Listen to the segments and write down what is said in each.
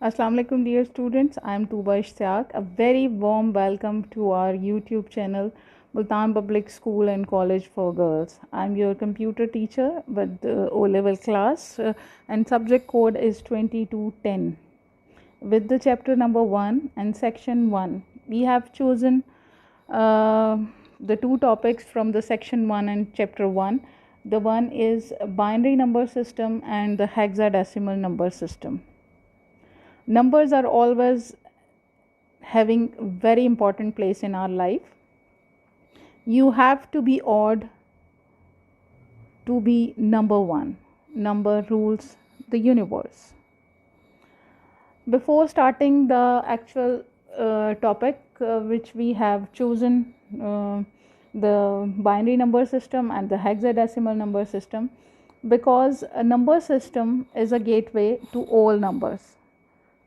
Assalamu alaikum dear students, I am Tuba Ishtiaq. A very warm welcome to our YouTube channel Multan Public School and College for Girls. I am your computer teacher with the O-level class and subject code is 2210. With the chapter number 1 and section 1, we have chosen uh, the two topics from the section 1 and chapter 1. The one is binary number system and the hexadecimal number system. Numbers are always having very important place in our life. You have to be odd to be number one. Number rules the universe. Before starting the actual topic which we have chosen, the binary number system and the hexadecimal number system, because a number system is a gateway to all numbers,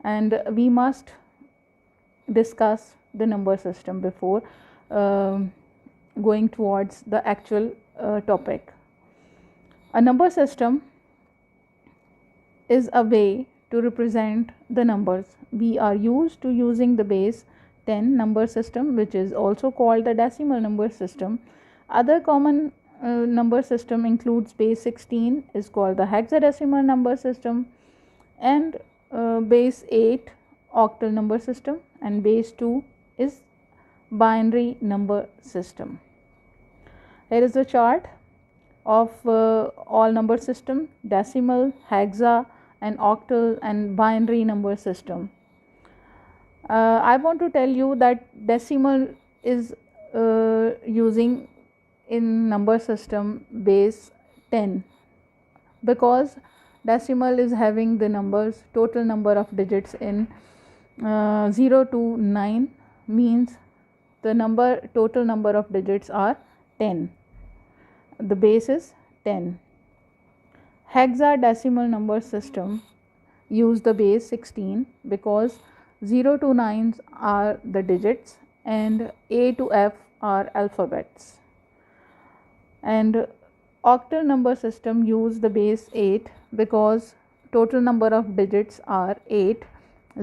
and we must discuss the number system before going towards the actual topic. A number system is a way to represent the numbers. We are used to using the base 10 number system, which is also called the decimal number system. Other common number system includes base 16 is called the hexadecimal number system, and base 8 octal number system, and base 2 is binary number system. Here is a chart of all number system: decimal, hexa and octal and binary number system. I want to tell you that decimal is using in number system base 10, because decimal is having the numbers total number of digits in 0 to 9, means the total number of digits are 10. The base is 10. Hexadecimal number system use the base 16 because 0 to 9 are the digits and A to F are alphabets. And octal number system use the base 8 because total number of digits are 8,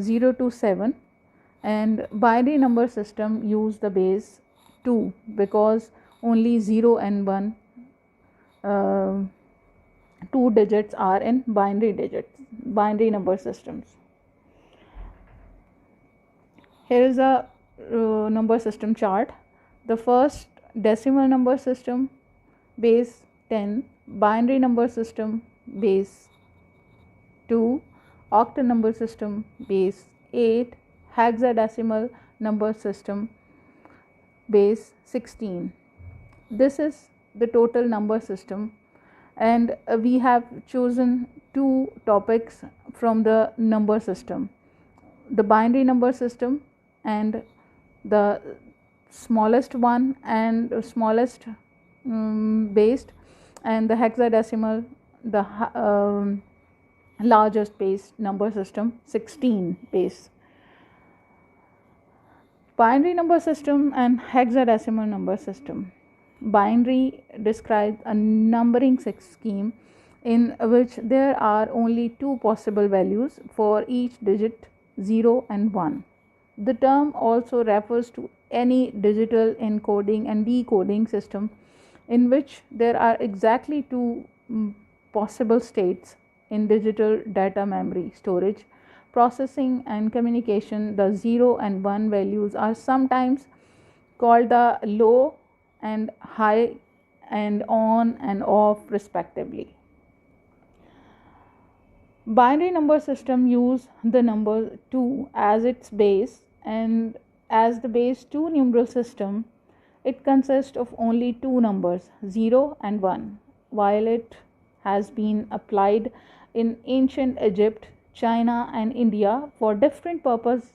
0 to 7, and binary number system use the base 2 because only 0 and 1 two digits are in binary number systems. Here is a number system chart. The first, decimal number system base 10, binary number system base 2, octal number system base 8, hexadecimal number system base 16. This is the total number system, and we have chosen two topics from the number system: the binary number system and the smallest one and smallest based, and the hexadecimal, the largest base number system 16 base. Binary number system and hexadecimal number system. Binary describes a numbering scheme in which there are only two possible values for each digit, 0 and 1. The term also refers to any digital encoding and decoding system in which there are exactly two possible states in digital data memory storage, processing and communication. The 0 and 1 values are sometimes called the low and high and on and off respectively. Binary number system use the number 2 as its base, and as the base 2 numeral system, it consists of only two numbers, 0 and 1. While it has been applied in ancient Egypt, China and India for different purposes,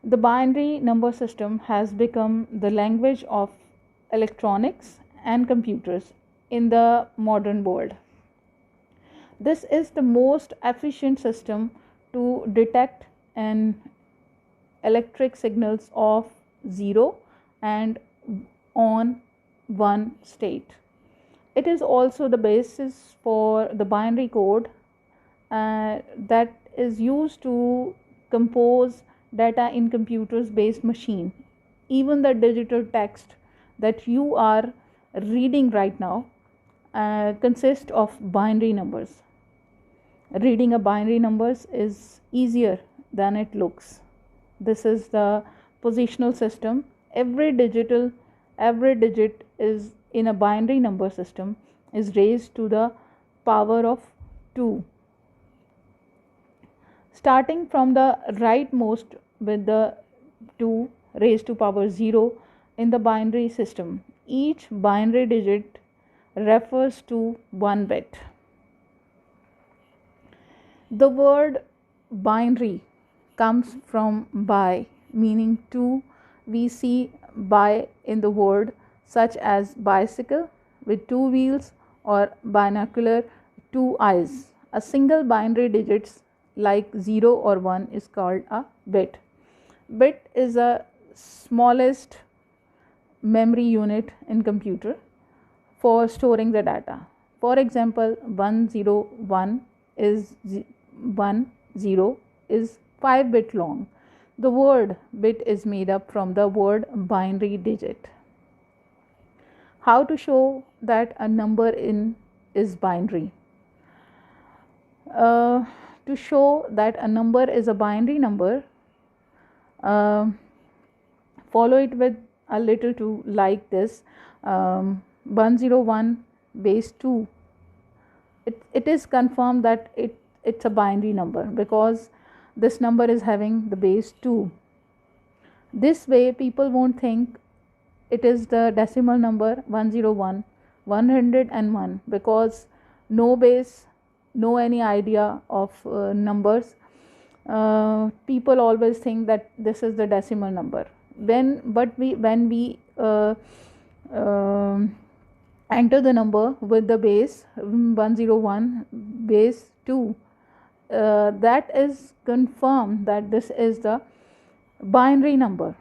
the binary number system has become the language of electronics and computers in the modern world. This is the most efficient system to detect an electric signals of 0 and on 1 state. It is also the basis for the binary code that is used to compose data in computers based machine. Even the digital text that you are reading right now consists of binary numbers. Reading a binary numbers is easier than it looks. This is the positional system. Every digit is in a binary number system is raised to the power of 2. Starting from the rightmost with the 2 raised to power 0 in the binary system, each binary digit refers to 1 bit. The word binary comes from bi, meaning 2. We see bi in the word such as bicycle with 2 wheels or binocular 2 eyes. A single binary digits like 0 or 1 is called a bit. Bit is the smallest memory unit in computer for storing the data. For example, 101 is 10 is 5-bit long. The word bit is made up from the word binary digit. How to show that a number is binary? To show that a number is a binary number, follow it with a little to like this. 101 base 2. It is confirmed that it's a binary number because this number is having the base 2. This way people won't think it is the decimal number 101, 101 because no base, no any idea of numbers. People always think that this is the decimal number. When we enter the number with the base 101 base 2, that is confirmed that this is the binary number.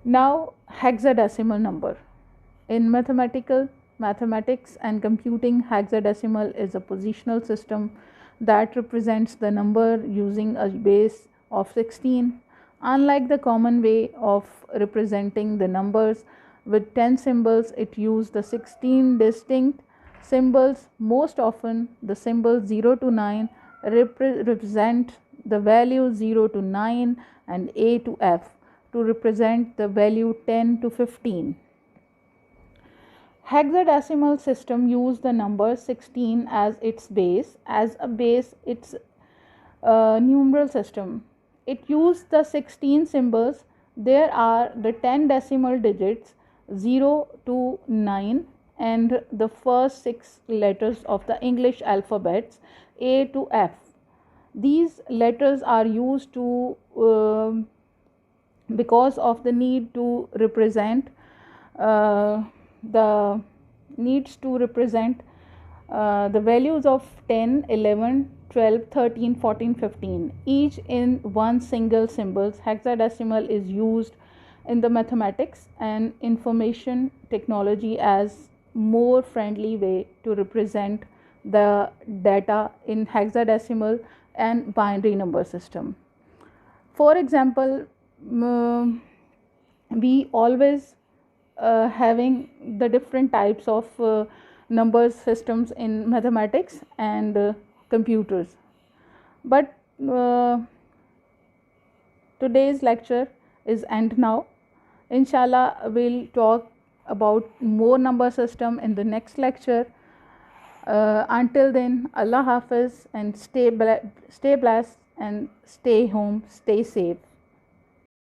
Now hexadecimal number. In mathematics and computing, hexadecimal is a positional system that represents the number using a base of 16. Unlike the common way of representing the numbers with 10 symbols, it used the 16 distinct symbols. Most often the symbols 0 to 9 represent the value 0 to 9 and A to F to represent the value 10 to 15. Hexadecimal system used the number 16 as its base. As a base, it's a numeral system. It used the 16 symbols. There are the 10 decimal digits 0 to 9 and the first 6 letters of the English alphabets A to F. These letters are used to because of the need to represent the values of 10, 11, 12, 13, 14, 15, each in one single symbol. Hexadecimal is used in the mathematics and information technology as more friendly way to represent the data in hexadecimal and binary number system. For example, we always having the different types of numbers systems in mathematics and computers, but today's lecture is end now. Inshallah, we'll talk about more number system in the next lecture. Until then, Allah Hafiz and stay blessed and stay home, stay safe.